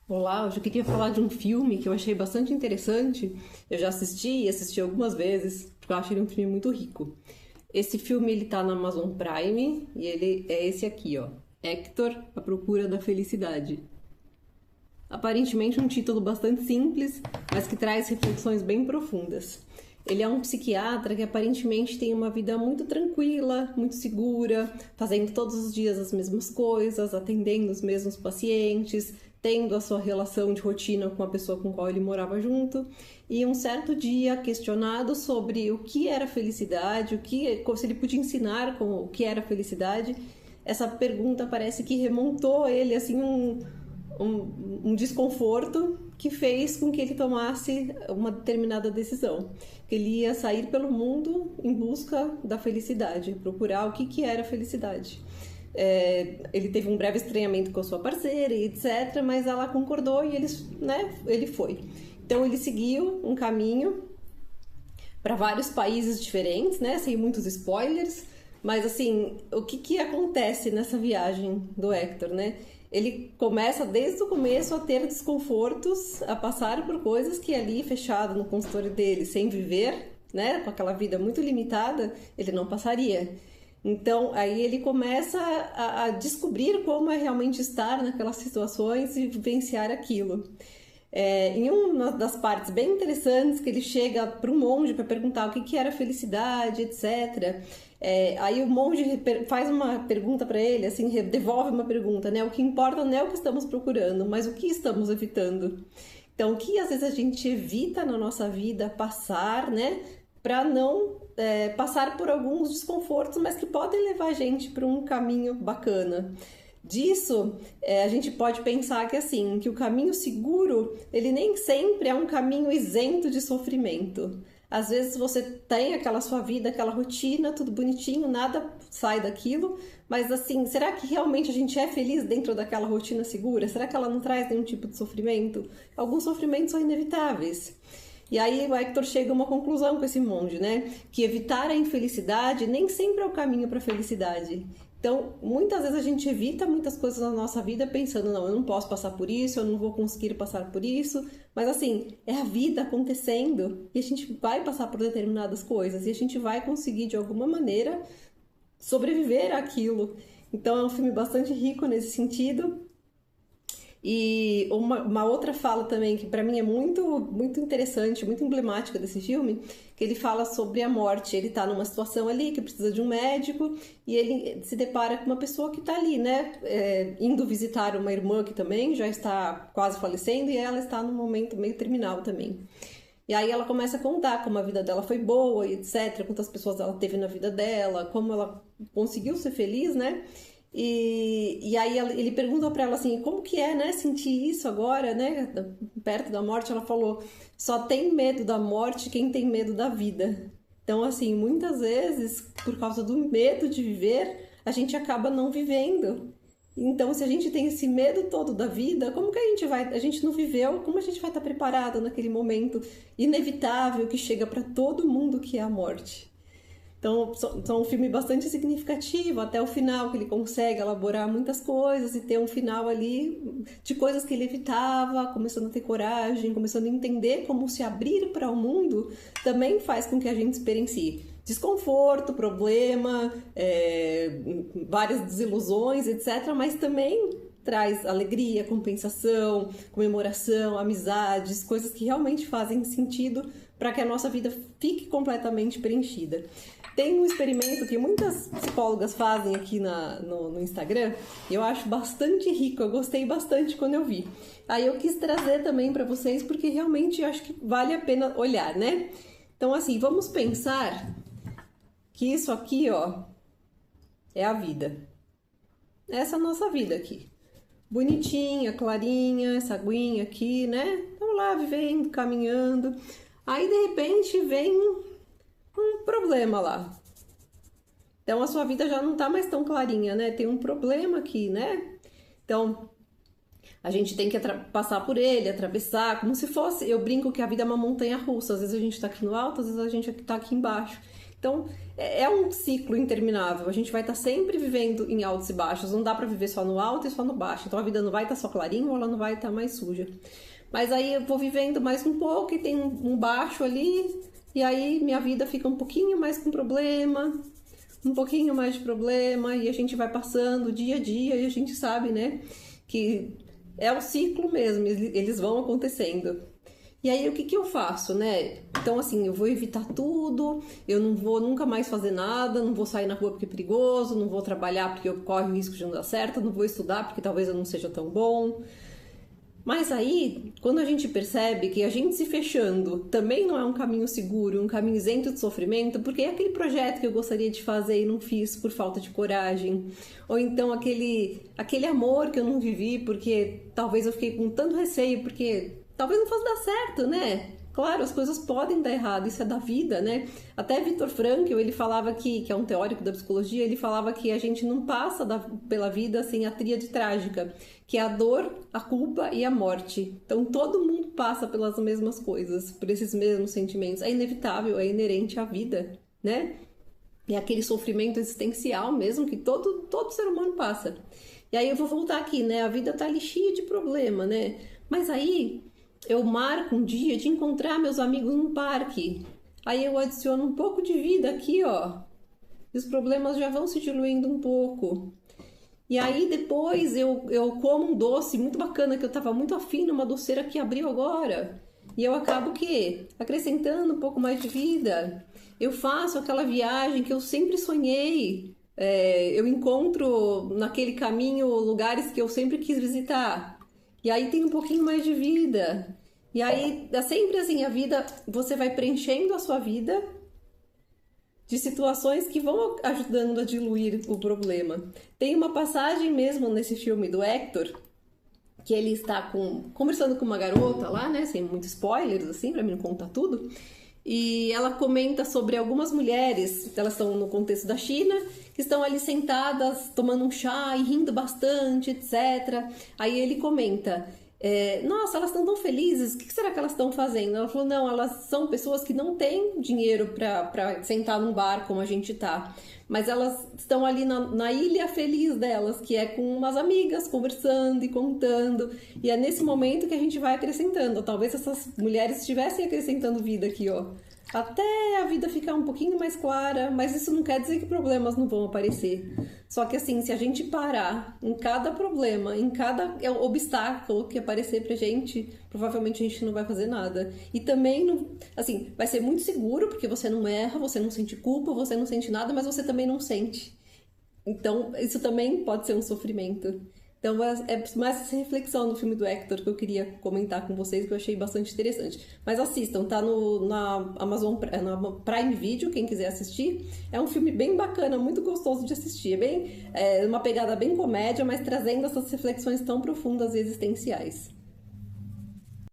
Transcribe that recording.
Olá, hoje eu queria falar de um filme que eu achei bastante interessante. Eu já assisti e assisti algumas vezes, porque eu acho ele um filme muito rico. Esse filme ele tá na Amazon Prime e ele é esse aqui, ó. Hector, A Procura da Felicidade. Aparentemente um título bastante simples, mas que traz reflexões bem profundas. Ele é um psiquiatra que aparentemente tem uma vida muito tranquila, muito segura, fazendo todos os dias as mesmas coisas, atendendo os mesmos pacientes, tendo a sua relação de rotina com a pessoa com a qual ele morava junto. E um certo dia, questionado sobre o que era felicidade, se ele podia ensinar o que era felicidade, essa pergunta parece que remontou ele assim um desconforto que fez com que ele tomasse uma determinada decisão. Que ele ia sair pelo mundo em busca da felicidade, procurar o que era felicidade. Ele teve um breve estranhamento com a sua parceira e etc, mas ela concordou e ele foi. Então ele seguiu um caminho para vários países diferentes, né, sem muitos spoilers, mas assim, o que acontece nessa viagem do Hector, né? Ele começa desde o começo a ter desconfortos, a passar por coisas que ali, fechado no consultório dele, sem viver, né, com aquela vida muito limitada, ele não passaria. Então, aí ele começa a descobrir como é realmente estar naquelas situações e vivenciar aquilo. Em uma das partes bem interessantes, que ele chega para um monge para perguntar o que era felicidade, etc. Aí o monge faz uma pergunta para ele, assim, devolve uma pergunta, né? O que importa não é o que estamos procurando, mas o que estamos evitando. Então, o que às vezes a gente evita na nossa vida passar, né? Para não passar por alguns desconfortos, mas que podem levar a gente para um caminho bacana. Disso, a gente pode pensar que assim, que o caminho seguro, ele nem sempre é um caminho isento de sofrimento. Às vezes você tem aquela sua vida, aquela rotina, tudo bonitinho, nada sai daquilo, mas assim, será que realmente a gente é feliz dentro daquela rotina segura? Será que ela não traz nenhum tipo de sofrimento? Alguns sofrimentos são inevitáveis. E aí o Hector chega a uma conclusão com esse monge, né? Que evitar a infelicidade nem sempre é o caminho para a felicidade. Então, muitas vezes a gente evita muitas coisas na nossa vida pensando, não, eu não posso passar por isso, eu não vou conseguir passar por isso. Mas assim, é a vida acontecendo e a gente vai passar por determinadas coisas e a gente vai conseguir, de alguma maneira, sobreviver àquilo. Então, é um filme bastante rico nesse sentido. E uma outra fala também que para mim é muito interessante, muito emblemática desse filme, que ele fala sobre a morte. Ele tá numa situação ali que precisa de um médico e ele se depara com uma pessoa que tá ali, né, indo visitar uma irmã que também já está quase falecendo e ela está num momento meio terminal também. E aí ela começa a contar como a vida dela foi boa e etc, quantas pessoas ela teve na vida dela, como ela conseguiu ser feliz, né? E aí ele pergunta para ela assim, como que é, né, sentir isso agora, né, perto da morte. Ela falou, só tem medo da morte quem tem medo da vida. Então, assim, muitas vezes, por causa do medo de viver, a gente acaba não vivendo. Então, se a gente tem esse medo todo da vida, como que a gente não viveu, como a gente vai estar preparado naquele momento inevitável que chega para todo mundo, que é a morte? Então, são um filme bastante significativo, até o final, que ele consegue elaborar muitas coisas e ter um final ali de coisas que ele evitava, começando a ter coragem, começando a entender como se abrir para o mundo, também faz com que a gente experiencie desconforto, problema, várias desilusões, etc., mas também traz alegria, compensação, comemoração, amizades, coisas que realmente fazem sentido para que a nossa vida fique completamente preenchida. Tem um experimento que muitas psicólogas fazem aqui no Instagram e eu acho bastante rico, eu gostei bastante quando eu vi. Aí eu quis trazer também para vocês porque realmente eu acho que vale a pena olhar, né? Então assim, vamos pensar que isso aqui, ó, é a vida. Essa é a nossa vida aqui. Bonitinha, clarinha, essa aguinha aqui, né? Estamos lá vivendo, caminhando. Aí de repente vem um problema lá. Então a sua vida já não tá mais tão clarinha, né? Tem um problema aqui, né? Então a gente tem que passar por ele, atravessar, como se fosse, eu brinco que a vida é uma montanha russa. Às vezes a gente tá aqui no alto, às vezes a gente tá aqui embaixo. Então, é um ciclo interminável. A gente vai estar sempre vivendo em altos e baixos. Não dá para viver só no alto e só no baixo. Então, a vida não vai estar só clarinha ou ela não vai estar mais suja. Mas aí eu vou vivendo mais um pouco e tem um baixo ali. E aí minha vida fica um pouquinho mais com problema, um pouquinho mais de problema. E a gente vai passando dia a dia e a gente sabe, né, que é o ciclo mesmo. Eles vão acontecendo. E aí, o que eu faço, né? Então, assim, eu vou evitar tudo, eu não vou nunca mais fazer nada, não vou sair na rua porque é perigoso, não vou trabalhar porque eu corro o risco de não dar certo, não vou estudar porque talvez eu não seja tão bom. Mas aí, quando a gente percebe que a gente se fechando também não é um caminho seguro, um caminho isento de sofrimento, porque é aquele projeto que eu gostaria de fazer e não fiz por falta de coragem, ou então aquele amor que eu não vivi porque talvez eu fiquei com tanto receio, porque talvez não fosse dar certo, né? Claro, as coisas podem dar errado, isso é da vida, né? Até Viktor Frankl, ele falava que é um teórico da psicologia, ele falava que a gente não passa pela vida sem a tríade trágica, que é a dor, a culpa e a morte. Então todo mundo passa pelas mesmas coisas, por esses mesmos sentimentos. É inevitável, é inerente à vida, né? É aquele sofrimento existencial mesmo que todo ser humano passa. E aí eu vou voltar aqui, né? A vida tá ali cheia de problema, né? Mas aí eu marco um dia de encontrar meus amigos no parque. Aí eu adiciono um pouco de vida aqui, ó. E os problemas já vão se diluindo um pouco. E aí depois eu como um doce muito bacana que eu tava muito afim numa doceira que abriu agora. E eu acabo acrescentando um pouco mais de vida. Eu faço aquela viagem que eu sempre sonhei. Eu encontro naquele caminho lugares que eu sempre quis visitar. E aí tem um pouquinho mais de vida. E aí, é sempre assim, a vida, você vai preenchendo a sua vida de situações que vão ajudando a diluir o problema. Tem uma passagem mesmo nesse filme do Hector, que ele está conversando com uma garota lá, né, sem muitos spoilers, assim, pra mim não contar tudo. E ela comenta sobre algumas mulheres, elas estão no contexto da China, que estão ali sentadas, tomando um chá e rindo bastante, etc. Aí ele comenta, nossa, elas estão tão felizes, o que será que elas estão fazendo? Ela falou, não, elas são pessoas que não têm dinheiro para sentar num bar como a gente tá. Mas elas estão ali na ilha feliz delas, que é com umas amigas, conversando e contando. E é nesse momento que a gente vai acrescentando. Talvez essas mulheres estivessem acrescentando vida aqui, ó. Até a vida ficar um pouquinho mais clara, mas isso não quer dizer que problemas não vão aparecer. Só que assim, se a gente parar em cada problema, em cada obstáculo que aparecer pra gente, provavelmente a gente não vai fazer nada. E também, não, assim, vai ser muito seguro, porque você não erra, você não sente culpa, você não sente nada, mas você também não sente. Então, isso também pode ser um sofrimento. Então, é mais essa reflexão no filme do Hector que eu queria comentar com vocês, que eu achei bastante interessante. Mas assistam, tá na Amazon, na Prime Video, quem quiser assistir. É um filme bem bacana, muito gostoso de assistir. É uma pegada bem comédia, mas trazendo essas reflexões tão profundas e existenciais.